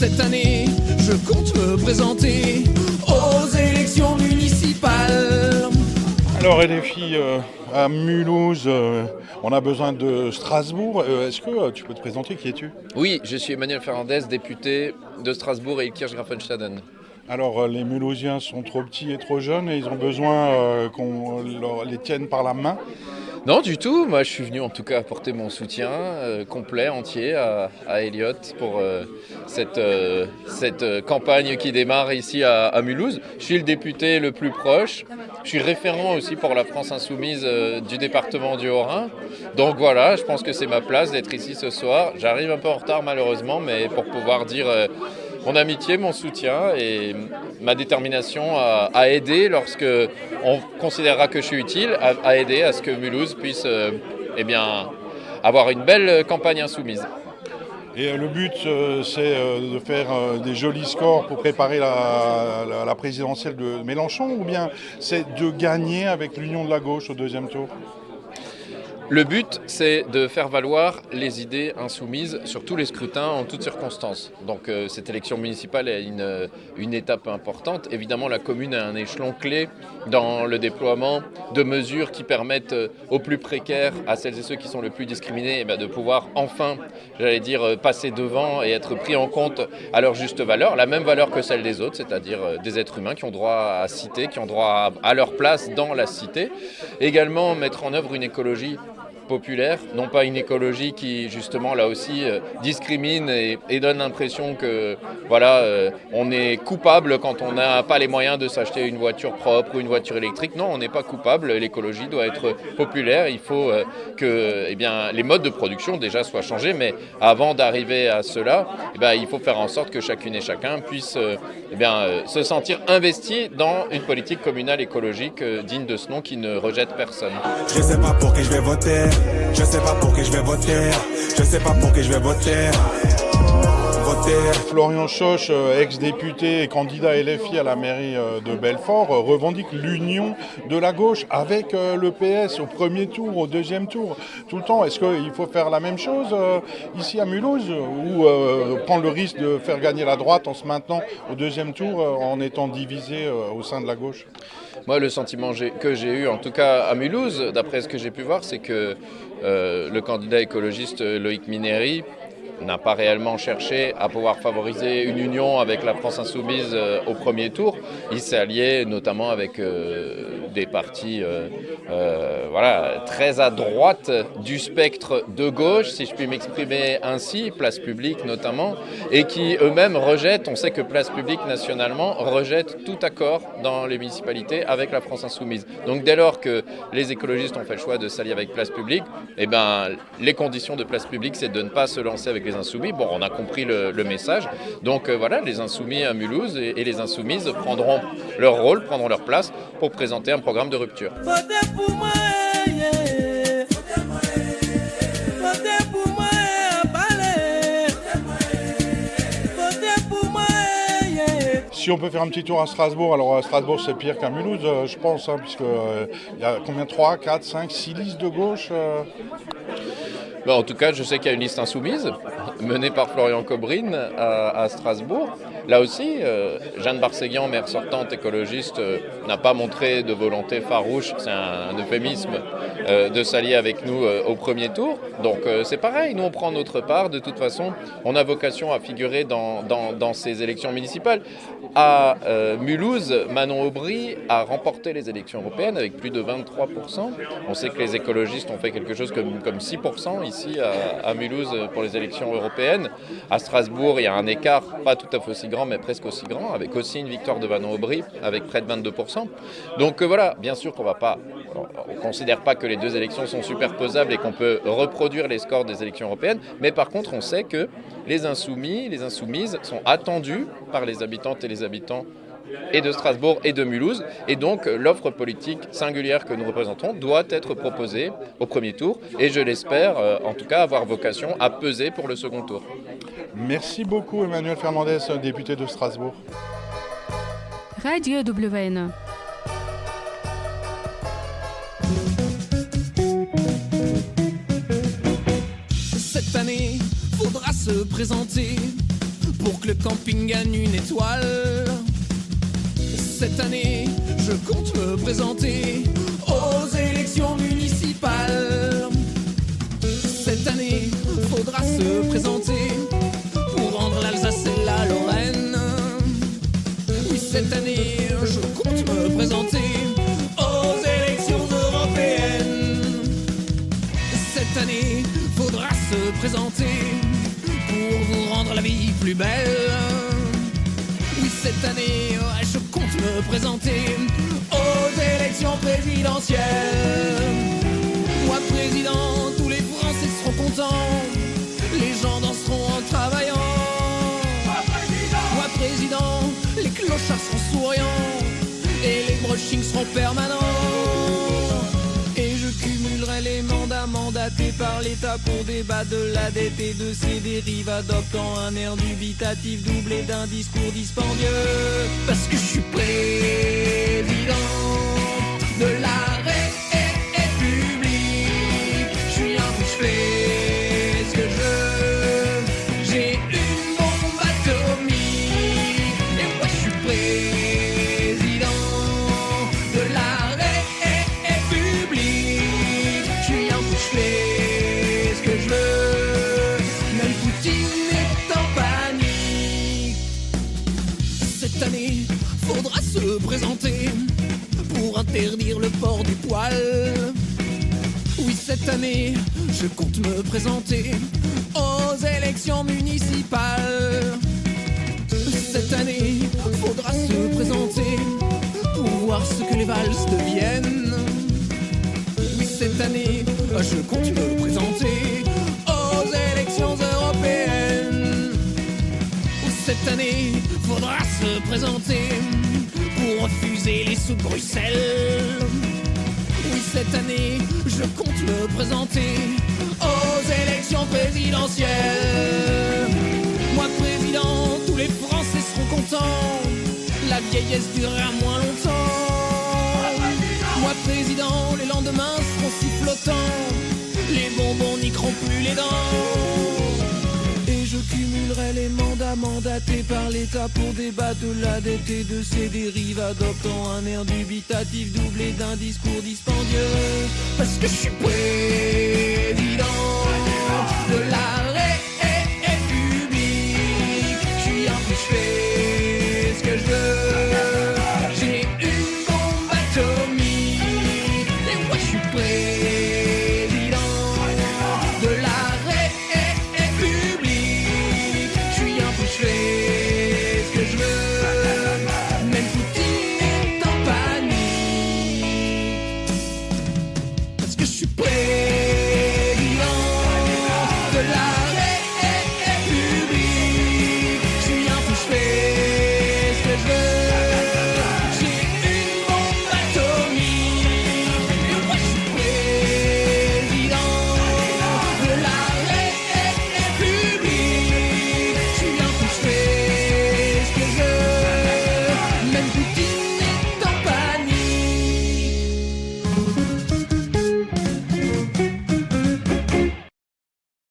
Cette année, je compte me présenter aux élections municipales. Alors LFI à Mulhouse, on a besoin de Strasbourg. Est-ce que tu peux te présenter, qui es-tu? Oui, je suis Emmanuel Fernandez, député de Strasbourg et Kirchgrafenstaden. Alors les Mulhousiens sont trop petits et trop jeunes et ils ont besoin qu'on les tienne par la main. Non, du tout. Moi, je suis venu en tout cas apporter mon soutien complet, entier à Elliot pour cette campagne qui démarre ici à Mulhouse. Je suis le député le plus proche. Je suis référent aussi pour la France Insoumise du département du Haut-Rhin. Donc voilà, je pense que c'est ma place d'être ici ce soir. J'arrive un peu en retard malheureusement, mais pour pouvoir dire mon amitié, mon soutien et ma détermination à aider lorsque on considérera que je suis utile, à aider à ce que Mulhouse puisse avoir une belle campagne insoumise. Et le but, c'est de faire des jolis scores pour préparer la présidentielle de Mélenchon, ou bien c'est de gagner avec l'Union de la gauche au deuxième tour? Le but, c'est de faire valoir les idées insoumises sur tous les scrutins, en toutes circonstances. Donc cette élection municipale est une étape importante. Évidemment, la commune a un échelon clé dans le déploiement de mesures qui permettent aux plus précaires, à celles et ceux qui sont le plus discriminés, de pouvoir enfin, passer devant et être pris en compte à leur juste valeur, la même valeur que celle des autres, c'est-à-dire des êtres humains qui ont droit à cité, qui ont droit à leur place dans la cité. Également, mettre en œuvre une écologie populaire, non pas une écologie qui justement là aussi discrimine et donne l'impression que on est coupable quand on n'a pas les moyens de s'acheter une voiture propre ou une voiture électrique. Non, on n'est pas coupable, l'écologie doit être populaire, il faut que les modes de production déjà soient changés, mais avant d'arriver à cela, il faut faire en sorte que chacune et chacun puisse se sentir investi dans une politique communale écologique digne de ce nom qui ne rejette personne. Je sais pas pour qui je vais voter. Je sais pas pour qui je vais voter. Je sais pas pour qui je vais voter. Florian Schoch, ex-député et candidat LFI à la mairie de Belfort, revendique l'union de la gauche avec le PS au premier tour, au deuxième tour, tout le temps. Est-ce qu'il faut faire la même chose ici à Mulhouse, ou prendre le risque de faire gagner la droite en se maintenant au deuxième tour en étant divisé au sein de la gauche? Moi, le sentiment que j'ai eu, en tout cas à Mulhouse, d'après ce que j'ai pu voir, c'est que le candidat écologiste Loïc Minéry n'a pas réellement cherché à pouvoir favoriser une union avec la France Insoumise au premier tour. Il s'est allié notamment avec des partis très à droite du spectre de gauche, si je puis m'exprimer ainsi, Place Publique notamment, et qui eux-mêmes rejettent, on sait que Place Publique nationalement rejette tout accord dans les municipalités avec la France Insoumise. Donc dès lors que les écologistes ont fait le choix de s'allier avec Place Publique, les conditions de Place Publique, c'est de ne pas se lancer avec les Insoumis. Bon, on a compris le message. Donc les Insoumis à Mulhouse et les Insoumises prendront leur rôle, prendront leur place pour présenter un programme de rupture. Votez pour moi, yeah. Votez pour moi, balai. Votez pour moi, yeah. Si on peut faire un petit tour à Strasbourg, alors à Strasbourg c'est pire qu'à Mulhouse, je pense, puisque il y a combien, 3, 4, 5, 6 listes de gauche En tout cas, je sais qu'il y a une liste insoumise menée par Florian Kobrine à Strasbourg. Là aussi, Jeanne Barséguian, maire sortante écologiste, n'a pas montré de volonté farouche, c'est un euphémisme, de s'allier avec nous au premier tour. Donc c'est pareil, nous on prend notre part. De toute façon, on a vocation à figurer dans ces élections municipales. À Mulhouse, Manon Aubry a remporté les élections européennes avec plus de 23%. On sait que les écologistes ont fait quelque chose comme 6% ici à Mulhouse pour les élections européennes. À Strasbourg, il y a un écart pas tout à fait aussi grand, mais presque aussi grand, avec aussi une victoire de Manon Aubry, avec près de 22%. Donc bien sûr qu'on on considère pas que les deux élections sont superposables et qu'on peut reproduire les scores des élections européennes, mais par contre, on sait que les insoumis, les insoumises sont attendus par les habitantes et les habitants et de Strasbourg et de Mulhouse. Et donc, l'offre politique singulière que nous représentons doit être proposée au premier tour. Et je l'espère, en tout cas, avoir vocation à peser pour le second tour. Merci beaucoup Emmanuel Fernandez, député de Strasbourg. Radio WN. Cette année, faudra se présenter pour que le camping gagne une étoile. Cette année, je compte me présenter aux élections municipales. Cette année, faudra se présenter pour rendre l'Alsace et la Lorraine. Oui, cette année, je compte me présenter aux élections européennes. Cette année, faudra se présenter pour vous rendre la vie plus belle. Oui, cette année, je compte me présenter aux élections présidentielles. Moi, président, tous les Français seront contents. Les gens danseront en travaillant. Moi, président, les clochards seront souriants. Et les brushings seront permanents. Et je cumulerai les mandats mandatés par l'État pour débattre de la dette et de ses dérives, adoptant un air dubitatif doublé d'un discours dispendieux. Parce que je suis président de la République. Je suis un peu, je fais ce que je veux. J'ai une bombe atomique. Et moi je suis président de la République. Je suis un peu, je fais ce que je veux. Même Poutine est en panique. Cette année, faudra se présenter pour interdire le port du poil. Oui, cette année, je compte me présenter aux élections municipales. Cette année, faudra se présenter pour voir ce que les valses deviennent. Oui, cette année, je compte me présenter aux élections européennes. Cette année, faudra se présenter pour refuser les sous de Bruxelles. Oui, cette année, je compte me présenter aux élections présidentielles. Moi, président, tous les Français seront contents. La vieillesse durera moins longtemps. Moi, président, les lendemains seront si flottants. Les bonbons niqueront plus les dents. Et je cumulerai les mandats mandatés par l'État pour débattre de la dette et de ses dérives, adoptant un air dubitatif doublé d'un discours dispendieux. Parce que je suis président de la République. Je suis un peu, je fais ce que je veux. J'ai une bombe atomique. Et moi je suis président de la République. Je suis un peu, je fais ce que je veux. Même Poutine est en panique. Parce que je suis président de la République. Je suis un peu, je fais ce que je veux. J'ai une bombe atomique. Et moi je suis président de la République. Je suis un peu, je fais ce que je veux. Même Poutine